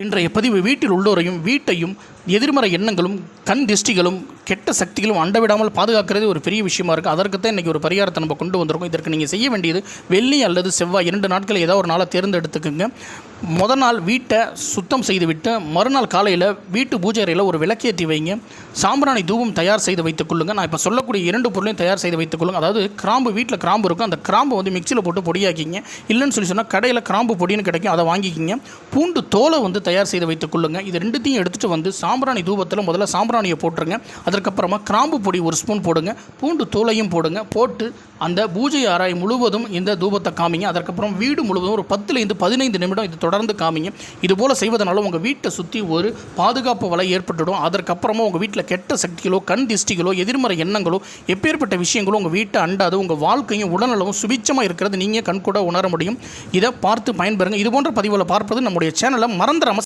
இன்றைய பதிவு வீட்டில் உள்ளோரையும் வீட்டையும் எதிர்மறை எண்ணங்களும் கண் திஷ்டிகளும் கெட்ட சக்திகளும் அண்டவிடாமல் பாதுகாக்கிறதே ஒரு பெரிய விஷயமா இருக்குது. அதற்குத்தான் இன்றைக்கி ஒரு பரிகாரத்தை நம்ம கொண்டு வந்திருக்கோம். இதற்கு நீங்கள் செய்ய வேண்டியது வெள்ளி அல்லது செவ்வாய் 2 நாட்கள் ஏதாவது ஒரு நாளை தேர்ந்தெடுத்துக்குங்க. முதல் நாள் வீட்டை சுத்தம் செய்துவிட்டு மறுநாள் காலையில் வீட்டு பூஜை அறையில் ஒரு விளக்கேற்றி வைங்க. சாம்பிராணி தூபம் தயார் செய்து வைத்துக் கொள்ளுங்கள். நான் இப்போ சொல்லக்கூடிய 2 பொருளையும் தயார் செய்து வைத்துக் கொள்ளுங்கள். அதாவது கிராம்பு, வீட்டில் கிராம்பு இருக்கும், அந்த கிராம்பு வந்து மிக்சியில் போட்டு பொடியாக்கிங்க. இல்லைன்னு சொன்னால் கடையில் கிராம்பு பொடின்னு கிடைக்கும், அதை வாங்கிக்கிங்க. பூண்டு தோலை வந்து தயார் செய்து வைத்துக் கொள்ளுங்கள். இது 2த்தையும் எடுத்துகிட்டு வந்து சாம்பிராணி தூபத்தில் முதல்ல சாம்பிராணியை போட்டுருங்க. அதற்கப்புறமா கிராம்பு பொடி 1 ஸ்பூன் போடுங்க, பூண்டு தோலையும் போடுங்க. போட்டு அந்த பூஜை அறை முழுவதும் இந்த தூபத்தை காமிங்க. அதற்கப்புறம் வீடு முழுவதும் ஒரு 10லேருந்து 15 நிமிடம் இது தொடர்ந்து காமிங்க. இதுபோல் செய்வதனால உங்கள் வீட்டை சுற்றி ஒரு பாதுகாப்பு வலை ஏற்பட்டுடும். அதற்கப்புறமா உங்கள் வீட்டில் கெட்ட சக்திகளோ கண் திஷ்டிகளோ எதிர்மறை எண்ணங்களோ எப்பேற்பட்ட விஷயங்களோ உங்கள் வீட்டை அண்டாது. உங்கள் வாழ்க்கையும் உடல்நலமும் சுபிச்சமாக இருக்கிறது நீங்கள் கண்கூட உணர முடியும். இதை பார்த்து பயன்பெறுங்க. இது போன்ற பதிவுகளை பார்ப்பது நம்முடைய சேனலை மறந்துடாமல்